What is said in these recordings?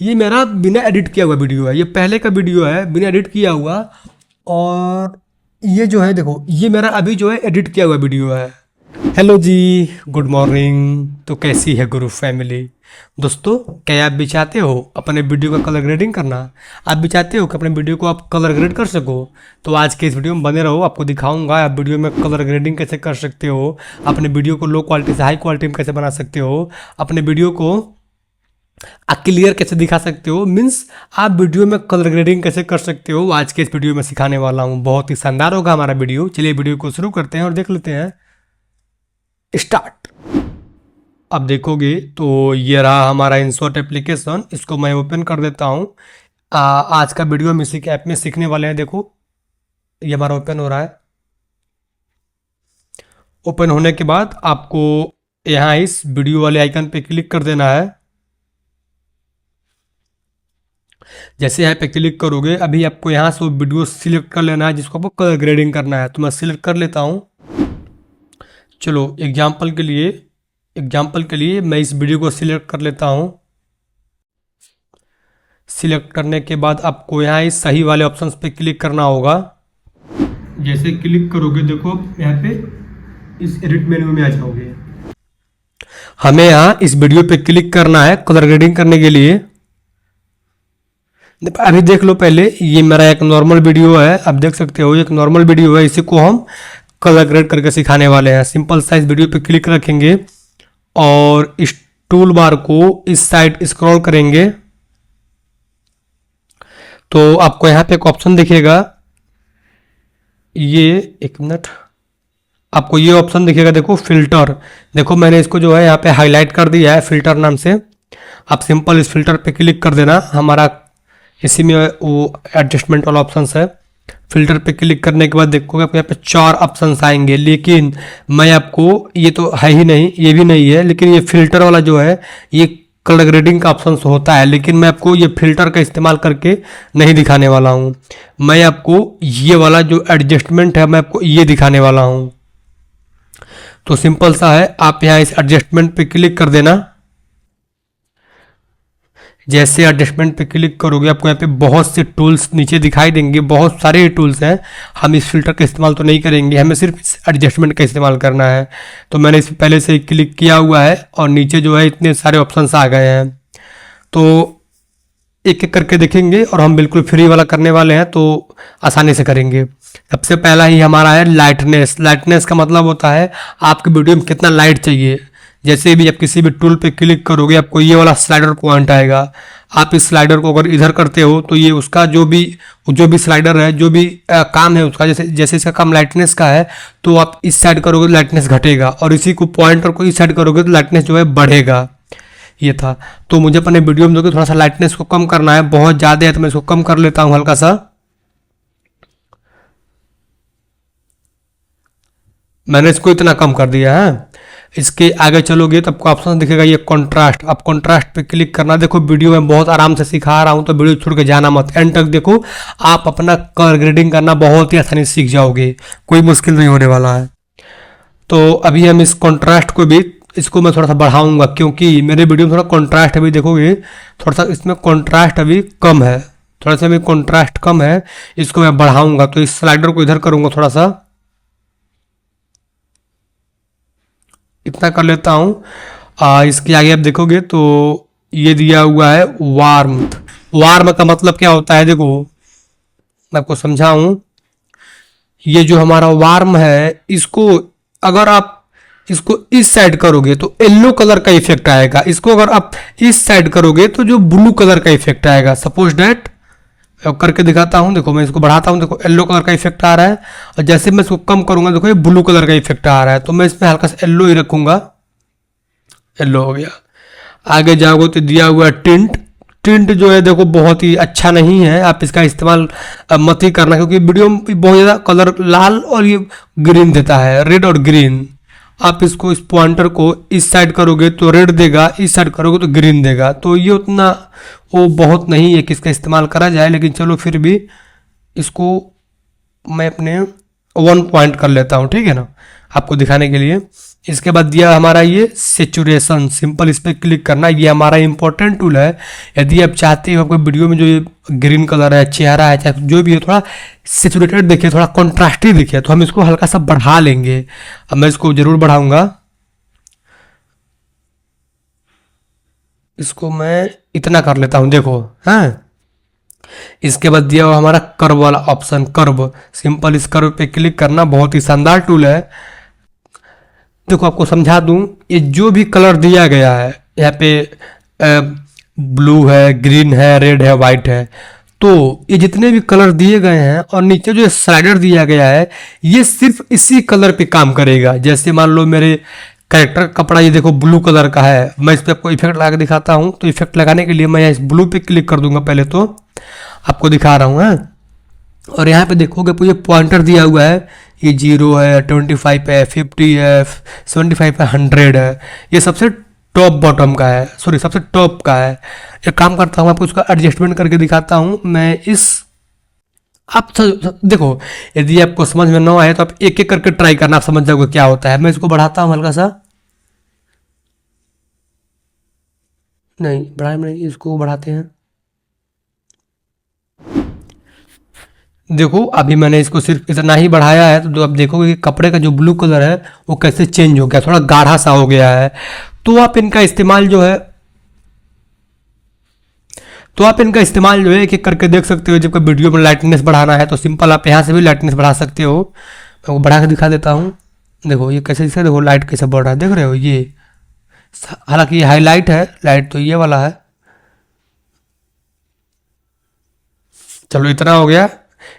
ये मेरा बिना एडिट किया हुआ वीडियो है, ये पहले का वीडियो है बिना एडिट किया हुआ। और ये जो है देखो, ये मेरा अभी जो है एडिट किया हुआ वीडियो है। हेलो जी, गुड मॉर्निंग। तो कैसी है गुरु फैमिली? दोस्तों, क्या आप भी चाहते हो अपने वीडियो का कलर ग्रेडिंग करना? आप भी चाहते हो कि अपने वीडियो को आप कलर ग्रेड कर सको? तो आज के इस वीडियो में बने रहो, आपको दिखाऊंगा आप वीडियो में कलर ग्रेडिंग कैसे कर सकते हो, अपने वीडियो को लो क्वालिटी से हाई क्वालिटी में कैसे बना सकते हो, अपने वीडियो को आप क्लियर कैसे दिखा सकते हो, मीन्स आप वीडियो में कलर ग्रेडिंग कैसे कर सकते हो। आज के इस वीडियो में सिखाने वाला हूँ, बहुत ही शानदार होगा हमारा वीडियो। चलिए वीडियो को शुरू करते हैं और देख लेते हैं। स्टार्ट। अब देखोगे तो ये रहा हमारा InShot एप्लीकेशन, इसको मैं ओपन कर देता हूँ। आज का वीडियो हम इसी के ऐप में सीखने वाले हैं। देखो ये हमारा ओपन हो रहा है। ओपन होने के बाद आपको यहाँ इस वीडियो वाले आइकन पे क्लिक कर देना है। जैसे यहाँ पे क्लिक करोगे, अभी आपको यहाँ से वो वीडियो सिलेक्ट कर लेना है जिसको आपको कलर ग्रेडिंग करना है। तो मैं सिलेक्ट कर लेता हूँ। चलो एग्जाम्पल के लिए मैं इस वीडियो को सिलेक्ट कर लेता हूँ। सिलेक्ट करने के बाद आपको यहाँ इस सही वाले ऑप्शंस पे क्लिक करना होगा। जैसे क्लिक करोगे देखो यहाँ पे इस एडिट मेन्यू में आ जाओगे। हमें यहाँ इस वीडियो पे क्लिक करना है कलर ग्रेडिंग करने के लिए। अभी देख लो, पहले ये मेरा एक नॉर्मल वीडियो है, आप देख सकते हो एक नॉर्मल वीडियो है, इसी को हम कलर ग्रेड करके सिखाने वाले हैं। सिंपल सा इस वीडियो पे क्लिक रखेंगे और इस टूल बार को इस साइड स्क्रॉल करेंगे तो आपको यहाँ पे एक ऑप्शन दिखेगा। ये एक मिनट, आपको ये ऑप्शन दिखेगा, देखो फिल्टर। देखो मैंने इसको जो है यहाँ पे हाईलाइट कर दिया है फिल्टर नाम से। आप सिंपल इस फिल्टर पे क्लिक कर देना। हमारा इसी में वो एडजस्टमेंट वाला ऑप्शन है। फिल्टर पे क्लिक करने के बाद देखोगे आपको यहाँ पे 4 ऑप्शंस आएंगे, लेकिन मैं आपको, ये तो है ही नहीं, ये भी नहीं है, लेकिन ये फिल्टर वाला जो है ये कलर ग्रेडिंग का ऑप्शन होता है, लेकिन मैं आपको ये फिल्टर का इस्तेमाल करके नहीं दिखाने वाला हूँ। मैं आपको ये वाला जो एडजस्टमेंट है मैं आपको ये दिखाने वाला हूँ। तो सिंपल सा है, आप यहाँ इस एडजस्टमेंट पे क्लिक कर देना। जैसे एडजस्टमेंट पे क्लिक करोगे आपको यहाँ पे बहुत से टूल्स नीचे दिखाई देंगे, बहुत सारे टूल्स हैं। हम इस फिल्टर का इस्तेमाल तो नहीं करेंगे, हमें सिर्फ इस एडजस्टमेंट का इस्तेमाल करना है। तो मैंने इस पहले से ही क्लिक किया हुआ है और नीचे जो है इतने सारे ऑप्शंस आ गए हैं। तो एक एक करके देखेंगे और हम बिल्कुल फ्री वाला करने वाले हैं, तो आसानी से करेंगे। सबसे पहला ही हमारा है लाइटनेस। लाइटनेस का मतलब होता है आपके वीडियो में कितना लाइट चाहिए। जैसे भी आप किसी भी टूल पे क्लिक करोगे आपको ये वाला स्लाइडर पॉइंट आएगा। आप इस स्लाइडर को अगर इधर करते हो तो ये उसका जो भी स्लाइडर है, जो भी काम है उसका, जैसे इसका काम लाइटनेस का है तो आप इस साइड करोगे तो लाइटनेस घटेगा, और इसी को पॉइंटर को इस साइड करोगे तो लाइटनेस जो है बढ़ेगा। ये था। तो मुझे अपने वीडियो में देखो थोड़ा सा लाइटनेस को कम करना है, बहुत ज़्यादा है तो मैं इसको कम कर लेता हूँ हल्का सा। मैंने इसको इतना कम कर दिया है। इसके आगे चलोगे तो आपको ऑप्शन दिखेगा ये कॉन्ट्रास्ट। आप कॉन्ट्रास्ट पे क्लिक करना। देखो वीडियो में बहुत आराम से सिखा रहा हूँ तो वीडियो छोड़ के जाना मत, एंड तक देखो। आप अपना कलर ग्रेडिंग करना बहुत ही आसानी से सीख जाओगे, कोई मुश्किल नहीं होने वाला है। तो अभी हम इस कॉन्ट्रास्ट को भी, इसको मैं थोड़ा सा बढ़ाऊंगा क्योंकि मेरे वीडियो में थोड़ा कॉन्ट्रास्ट अभी देखोगे थोड़ा सा इसमें कॉन्ट्रास्ट अभी कम है, थोड़ा सा अभी कॉन्ट्रास्ट कम है। इसको मैं बढ़ाऊंगा तो इस स्लाइडर को इधर करूंगा थोड़ा सा, इतना कर लेता हूँ। इसके आगे आप देखोगे तो ये दिया हुआ है वार्मथ। वार्म का मतलब क्या होता है, देखो मैं आपको समझाऊं। ये जो हमारा वार्म है, इसको अगर आप इसको इस साइड करोगे तो येलो कलर का इफेक्ट आएगा। इसको अगर आप इस साइड करोगे तो जो ब्लू कलर का इफेक्ट आएगा। सपोज डैट करके दिखाता हूँ। देखो मैं इसको बढ़ाता हूँ, देखो येलो कलर का इफेक्ट आ रहा है, और जैसे मैं इसको कम करूंगा देखो ये ब्लू कलर का इफेक्ट आ रहा है। तो मैं इसमें हल्का सा येलो ही रखूंगा। येलो हो गया। आगे जाओगे तो दिया हुआ टिंट। टिंट जो है देखो बहुत ही अच्छा नहीं है, आप इसका इस्तेमाल मत ही करना, क्योंकि वीडियो में बहुत ज़्यादा कलर लाल और ये ग्रीन देता है, रेड और ग्रीन। आप इसको, इस पॉइंटर को इस साइड करोगे तो रेड देगा, इस साइड करोगे तो ग्रीन देगा। तो ये उतना वो बहुत नहीं है कि इसका इस्तेमाल करा जाए, लेकिन चलो फिर भी इसको मैं अपने 1 पॉइंट कर लेता हूँ, ठीक है ना। आपको दिखाने के लिए। इसके बाद दिया हमारा ये सेचुरेशन, सिंपल इस पर क्लिक करना, ये हमारा इंपॉर्टेंट टूल है। यदि आप चाहते हो आपको वीडियो में जो ये ग्रीन कलर है, चेहरा है, चाहे जो भी है, थोड़ा सेचुरेटेड दिखे, थोड़ा कॉन्ट्रास्टी दिखे, तो हम इसको हल्का सा बढ़ा लेंगे। अब मैं इसको जरूर बढ़ाऊंगा, इसको मैं इतना कर लेता हूँ, देखो। हाँ, इसके बाद दिया हुआ हमारा कर्व वाला ऑप्शन, कर्व, सिंपल इस कर्व पे क्लिक करना, बहुत ही शानदार टूल है। देखो आपको समझा दूं, ये जो भी कलर दिया गया है यहाँ पे, ब्लू है, ग्रीन है, रेड है, वाइट है, तो ये जितने भी कलर दिए गए हैं और नीचे जो स्लाइडर दिया गया है, ये सिर्फ इसी कलर पे काम करेगा। जैसे मान लो मेरे कैरेक्टर का कपड़ा ये देखो ब्लू कलर का है, मैं इस पर आपको इफेक्ट लगा के दिखाता हूँ। तो इफेक्ट लगाने के लिए मैं इस ब्लू पे क्लिक कर दूंगा, पहले तो आपको दिखा रहा हूँ। और यहाँ पे देखोगे तो ये पॉइंटर दिया हुआ है, ये 0 है, 25 है, 50 है, 75 है, 100 है। ये सबसे टॉप बॉटम का है, सॉरी सबसे टॉप का है। एक काम करता हूँ, आपको इसका एडजस्टमेंट करके दिखाता हूँ मैं। इस आप देखो, यदि आपको समझ में ना आए तो आप एक एक करके ट्राई करना, आप समझ जाओगे क्या होता है। मैं इसको बढ़ाता हूँ हल्का सा, नहीं बढ़ाए नहीं, इसको बढ़ाते हैं। देखो अभी मैंने इसको सिर्फ इतना ही बढ़ाया है, तो आप देखोगे कि कपड़े का जो ब्लू कलर है वो कैसे चेंज हो गया, थोड़ा गाढ़ा सा हो गया है। तो आप इनका इस्तेमाल जो है एक एक करके देख सकते हो। जब कोई वीडियो में लाइटनेस बढ़ाना है तो सिंपल आप यहाँ से भी लाइटनेस बढ़ा सकते हो। मैं वो बढ़ा के दिखा देता हूँ। देखो ये कैसे दिखा, देखो लाइट कैसे बढ़ रहा है, देख रहे हो ये। हालांकि ये हाईलाइट है, लाइट तो ये वाला है। चलो इतना हो गया।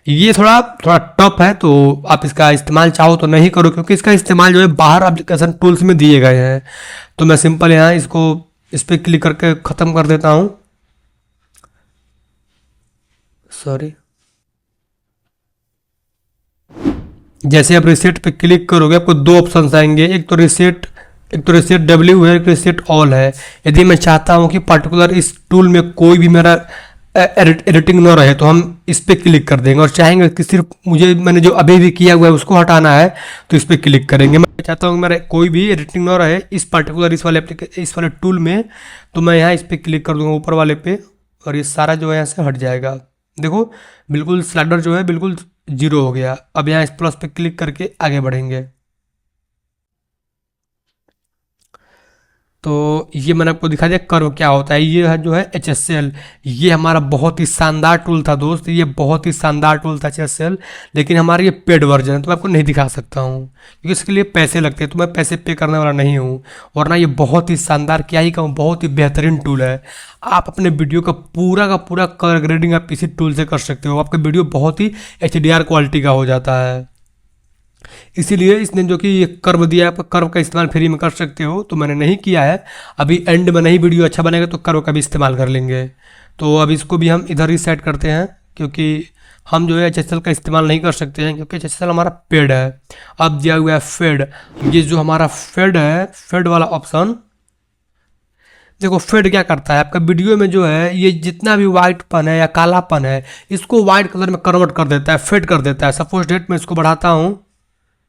ये थोड़ा थोड़ा टफ है, तो आप इसका इस्तेमाल चाहो तो नहीं करो, क्योंकि इसका इस्तेमाल जो है बाहर एप्लीकेशन टूल्स में दिए गए हैं। तो मैं सिंपल यहाँ इसको इस पर क्लिक करके ख़त्म कर देता हूँ। सॉरी, जैसे आप रिसेट पे क्लिक करोगे आपको दो ऑप्शन आएंगे, एक तो रिसेट डब्ल्यू है, एक रिसेट ऑल है। यदि मैं चाहता हूँ कि पर्टिकुलर इस टूल में कोई भी मेरा एडिटिंग ना रहे तो हम इस पर क्लिक कर देंगे, और चाहेंगे कि सिर्फ मैंने जो अभी भी किया हुआ है उसको हटाना है तो इस पर क्लिक करेंगे। मैं चाहता हूँ कि मेरा कोई भी एडिटिंग ना रहे इस पर्टिकुलर इस वाले टूल में, तो मैं यहाँ इस पर क्लिक कर दूंगा ऊपर वाले पे, और ये सारा जो है यहाँ से हट जाएगा। देखो बिल्कुल स्लाइडर जो है बिल्कुल 0 हो गया। अब यहाँ इस प्लस पे क्लिक करके आगे बढ़ेंगे। तो ये मैंने आपको दिखा दिया कर्व क्या होता है। ये है जो है HSL, ये हमारा बहुत ही शानदार टूल था दोस्त, ये बहुत ही शानदार टूल था HSL। लेकिन हमारा ये पेड वर्जन है, तो मैं आपको नहीं दिखा सकता हूँ क्योंकि इसके लिए पैसे लगते हैं, तो मैं पैसे पे करने वाला नहीं हूँ। वरना ये बहुत ही शानदार, क्या ही कहूँ, बहुत ही बेहतरीन टूल है। आप अपने वीडियो का पूरा कलर ग्रेडिंग आप इसी टूल से कर सकते हो। आपका वीडियो बहुत ही HDR क्वालिटी का हो जाता है। इसीलिए इसने जो कि ये कर्व दिया है, आप कर्व का इस्तेमाल फ्री में कर सकते हो, तो मैंने नहीं किया है। अभी एंड में नहीं वीडियो अच्छा बनेगा तो कर्व का भी इस्तेमाल कर लेंगे। तो अब इसको भी हम इधर ही सेट करते हैं, क्योंकि हम जो है HSL का इस्तेमाल नहीं कर सकते हैं, क्योंकि HSL हमारा पेड है। अब दिया हुआ है फेड, ये जो हमारा फेड है, फेड वाला ऑप्शन, देखो फेड क्या करता है, आपका वीडियो में जो है ये जितना भी वाइटपन है या कालापन है इसको वाइट कलर में कन्वर्ट कर देता है, फेड कर देता है। सपोज डेट में इसको बढ़ाता हूँ,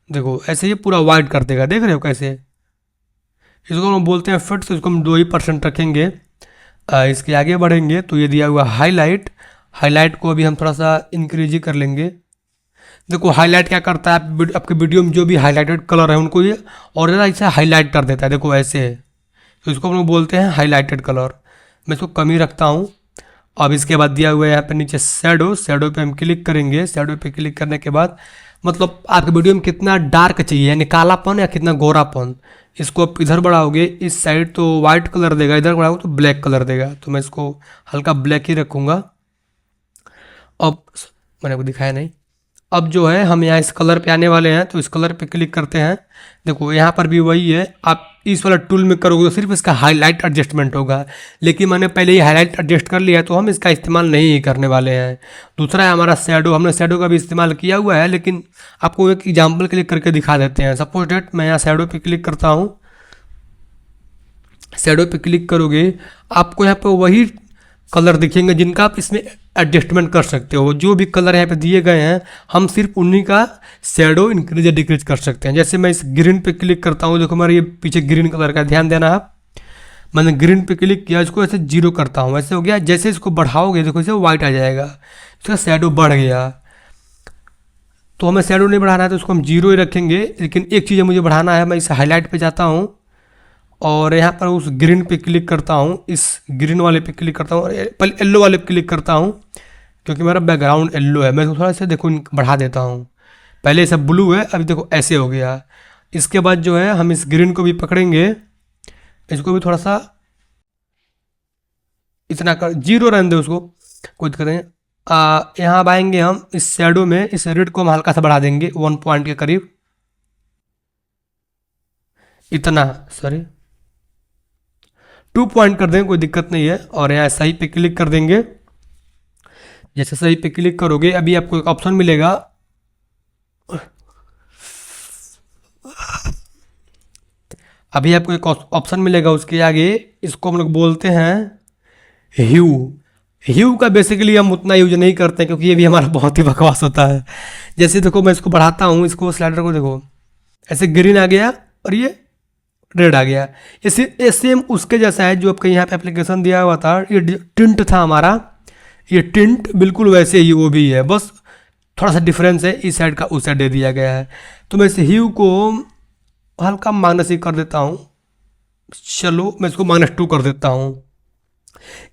देखो ऐसे ये पूरा वाइट कर देगा, देख रहे हो कैसे। इसको हम बोलते हैं फिट, तो इसको हम 2% रखेंगे। इसके आगे बढ़ेंगे तो ये दिया हुआ हाईलाइट, हाईलाइट को अभी हम थोड़ा सा इंक्रीज ही कर लेंगे। देखो हाईलाइट क्या करता है, आपके वीडियो में जो भी हाईलाइटेड कलर है उनको ये और ज़्यादा ऐसे हाईलाइट कर देता है, देखो ऐसे। तो इसको हम लोग बोलते हैं हाईलाइटेड कलर। मैं इसको कम ही रखता हूँ। अब इसके बाद दिया हुआ है यहाँ पे नीचे शैडो, शैडो पे हम क्लिक करेंगे। शैडो पे क्लिक करने के बाद मतलब आपके वीडियो में कितना डार्क चाहिए, यानी कालापन या कितना गोरापन, इसको आप इधर बढ़ाओगे इस साइड तो वाइट कलर देगा, इधर बढ़ाओगे तो ब्लैक कलर देगा। तो मैं इसको हल्का ब्लैक ही रखूँगा। अब मैंने आपको दिखाया नहीं। अब जो है हम यहाँ इस कलर पे आने वाले हैं, तो इस कलर पे क्लिक करते हैं। देखो यहाँ पर भी वही है, आप इस वाला टूल में करोगे तो सिर्फ इसका हाईलाइट एडजस्टमेंट होगा, लेकिन मैंने पहले ही हाईलाइट एडजस्ट कर लिया है तो हम इसका इस्तेमाल नहीं करने वाले हैं। दूसरा है हमारा शैडो, हमने शैडो का भी इस्तेमाल किया हुआ है, लेकिन आपको एक एग्जाम्पल क्लिक करके दिखा देते हैं। सपोज डेट मैं यहाँ शैडो पे क्लिक करता हूँ। शैडो पे क्लिक करोगे आपको यहाँ पे वही कलर दिखेंगे जिनका आप इसमें एडजस्टमेंट कर सकते हो। जो भी कलर यहाँ पे दिए गए हैं हम सिर्फ उन्हीं का शेडो इंक्रीज या डिक्रीज कर सकते हैं। जैसे मैं इस ग्रीन पे क्लिक करता हूँ, देखो हमारा ये पीछे ग्रीन कलर का, ध्यान देना आप। मैंने ग्रीन पे क्लिक किया, इसको ऐसे 0 करता हूँ, ऐसे हो गया। जैसे इसको बढ़ाओगे देखो इसे वाइट आ जाएगा, इसका शेडो बढ़ गया। तो हमें शेडो नहीं बढ़ाना है तो इसको हम 0 ही रखेंगे। लेकिन एक चीज़ मुझे बढ़ाना है, मैं इस हाईलाइट पे जाता हूँ और यहाँ पर उस ग्रीन पे क्लिक करता हूँ, इस ग्रीन वाले पे क्लिक करता हूँ और पहले येलो वाले पे क्लिक करता हूँ क्योंकि मेरा बैकग्राउंड येलो है। मैं इसको थोड़ा सा देखो बढ़ा देता हूँ। पहले सब ब्लू है, अभी देखो ऐसे हो गया। इसके बाद जो है हम इस ग्रीन को भी पकड़ेंगे, इसको भी थोड़ा सा इतना कर 0 रहने दे उसको, कोई दिक्कत नहीं। यहाँ अब आएंगे हम इस शेडो में, इस रेड को हम हल्का सा बढ़ा देंगे 1 पॉइंट के करीब, इतना, सॉरी 2 पॉइंट कर देंगे, कोई दिक्कत नहीं है। और यहाँ सही पे क्लिक कर देंगे। जैसे सही पे क्लिक करोगे अभी आपको एक ऑप्शन मिलेगा, अभी आपको एक ऑप्शन मिलेगा उसके आगे, इसको हम लोग बोलते हैं ह्यू। ह्यू का बेसिकली हम उतना यूज नहीं करते हैं क्योंकि ये भी हमारा बहुत ही बकवास होता है। जैसे देखो मैं इसको बढ़ाता हूँ, इसको स्लाइडर को देखो ऐसे ग्रीन आ गया और ये रेड आ गया। ये सेम उसके जैसा है जो आपके यहाँ पे एप्लीकेशन दिया हुआ था, ये टिंट था हमारा, ये टिंट बिल्कुल वैसे ही वो भी है, बस थोड़ा सा डिफरेंस है, इस साइड का उस साइड दे दिया गया है। तो मैं इस ह्यू को हल्का -1 कर देता हूँ, चलो मैं इसको -2 कर देता हूँ।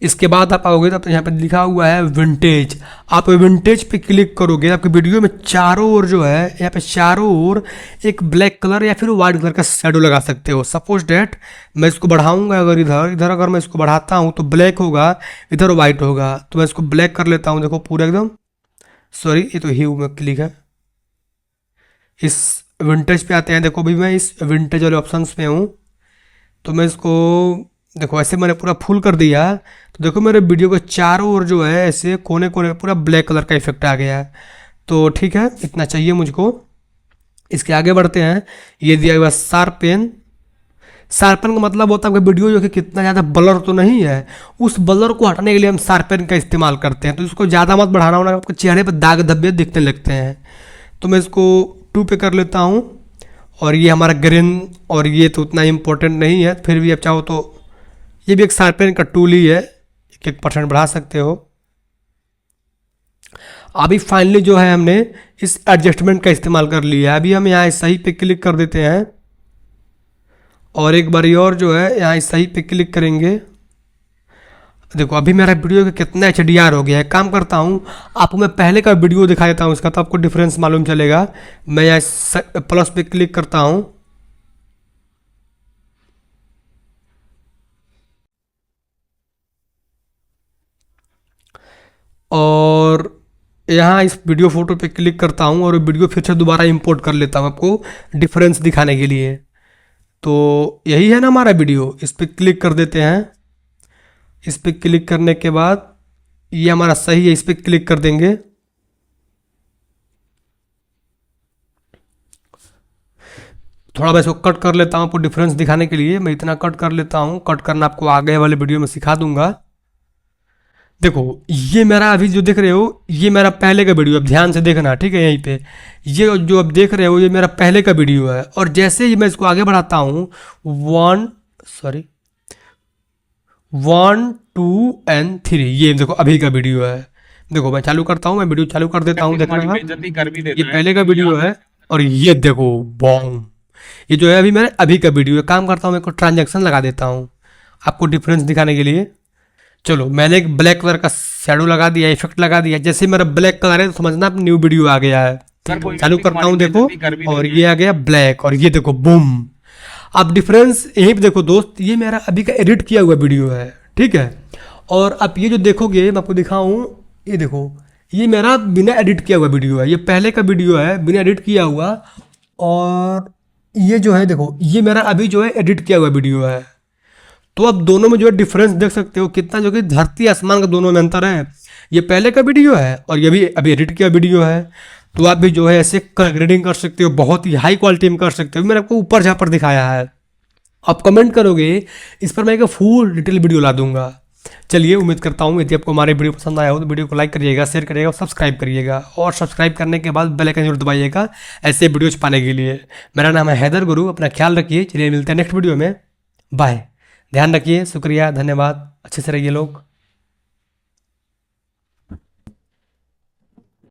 इसके बाद आप आओगे तो यहाँ पे लिखा हुआ है विंटेज। आप विंटेज पे क्लिक करोगे आपकी वीडियो में चारों ओर जो है, यहाँ पे चारों ओर एक ब्लैक कलर या फिर वाइट कलर का शेडो लगा सकते हो। सपोज डेट मैं इसको बढ़ाऊंगा, अगर इधर अगर मैं इसको बढ़ाता हूँ तो ब्लैक होगा, इधर वाइट होगा। तो मैं इसको ब्लैक कर लेता हूँ, देखो पूरा एकदम, सॉरी ये तो ह्यू में क्लिक है। इस विंटेज पे आते हैं, देखो अभी मैं इस विंटेज वाले ऑप्शन पे हूँ। तो मैं इसको देखो ऐसे मैंने पूरा फुल कर दिया, तो देखो मेरे वीडियो के चारों ओर जो है ऐसे कोने कोने पूरा ब्लैक कलर का इफेक्ट आ गया है। तो ठीक है, इतना चाहिए मुझको। इसके आगे बढ़ते हैं। ये दिया हुआ शार्पन। शार्पन का मतलब होता है आपका वीडियो जो कि कितना ज़्यादा ब्लर तो नहीं है, उस ब्लर को हटाने के लिए हम शार्पन का इस्तेमाल करते हैं। तो इसको ज़्यादा मत बढ़ाना होना, आपके चेहरे पर दाग धब्बे दिखने लगते हैं। तो मैं इसको 2 पे कर लेता हूँ। और ये हमारा ग्रीन, और ये तो उतना इम्पोर्टेंट नहीं है, फिर भी आप चाहो तो ये भी एक शार्पन का टूल ही है, 1% बढ़ा सकते हो। अभी फाइनली जो है हमने इस एडजस्टमेंट का इस्तेमाल कर लिया है। अभी हम यहाँ सही पे क्लिक कर देते हैं और एक बारी और जो है यहाँ सही पे क्लिक करेंगे। देखो अभी मेरा वीडियो का कितना HDR हो गया है। काम करता हूँ, आपको मैं पहले का वीडियो दिखा देता हूँ इसका, तो आपको डिफरेंस मालूम चलेगा। मैं यहाँ प्लस पे क्लिक करता हूँ और यहाँ इस वीडियो फोटो पे क्लिक करता हूँ और वीडियो फिर से दोबारा इंपोर्ट कर लेता हूँ आपको डिफरेंस दिखाने के लिए। तो यही है ना हमारा वीडियो, इस पर क्लिक कर देते हैं। इस पर क्लिक करने के बाद ये हमारा सही है, इस पर क्लिक कर देंगे। थोड़ा मैं इसको कट कर लेता हूँ आपको डिफरेंस दिखाने के लिए। मैं इतना कट कर लेता हूँ, कट करना आपको आगे वाले वीडियो में सिखा दूंगा। देखो ये मेरा अभी जो देख रहे हो ये मेरा पहले का वीडियो, अब ध्यान से देखना ठीक है। यहीं पे ये जो अब देख रहे हो ये मेरा पहले का वीडियो है। और जैसे ही मैं इसको आगे बढ़ाता हूँ 1 2 and 3, ये देखो अभी का वीडियो है। देखो मैं चालू करता हूँ, मैं वीडियो चालू कर देता हूँ, देखना ये पहले का वीडियो है। और ये देखो बॉम, ये जो है अभी मेरे अभी का वीडियो है। काम करता हूँ, मैं को ट्रांजेक्शन लगा देता हूँ आपको डिफरेंस दिखाने के लिए। चलो मैंने एक ब्लैक कलर का शेडो लगा दिया, इफेक्ट लगा दिया। जैसे मेरा ब्लैक कलर है तो समझना अब न्यू वीडियो आ गया है। चालू करता हूँ देखो, और ये आ गया ब्लैक, और ये देखो बूम। अब डिफरेंस यहीं पे देखो दोस्त, ये मेरा अभी का एडिट किया हुआ वीडियो है ठीक है। और अब ये जो देखोगे मैं आपको दिखाऊँ, ये देखो ये मेरा बिना एडिट किया हुआ वीडियो है, ये पहले का वीडियो है बिना एडिट किया हुआ। और ये जो है देखो ये मेरा अभी जो है एडिट किया हुआ वीडियो है। तो अब दोनों में जो है डिफरेंस देख सकते हो कितना, जो कि धरती आसमान का दोनों में अंतर है। ये पहले का वीडियो है और ये भी अभी एडिट किया वीडियो है। तो आप भी जो है ऐसे कलर ग्रेडिंग कर सकते हो, बहुत ही हाई क्वालिटी में कर सकते हो। मैंने आपको ऊपर पर दिखाया है, आप कमेंट करोगे इस पर मैं एक फुल डिटेल वीडियो ला दूंगा। चलिए, उम्मीद करता हूँ यदि आपको हमारे वीडियो पसंद आया हो तो वीडियो को लाइक करिएगा, शेयर करिएगा और सब्सक्राइब करिएगा, और सब्सक्राइब करने के बाद बेल आइकन जरूर दबाइएगा ऐसे वीडियोज पाने के लिए। मेरा नाम है हैदर गुरु, अपना ख्याल रखिए। चलिए मिलते हैं नेक्स्ट वीडियो में, बाय। ध्यान रखिए, शुक्रिया, धन्यवाद, अच्छे से रहिए लोग।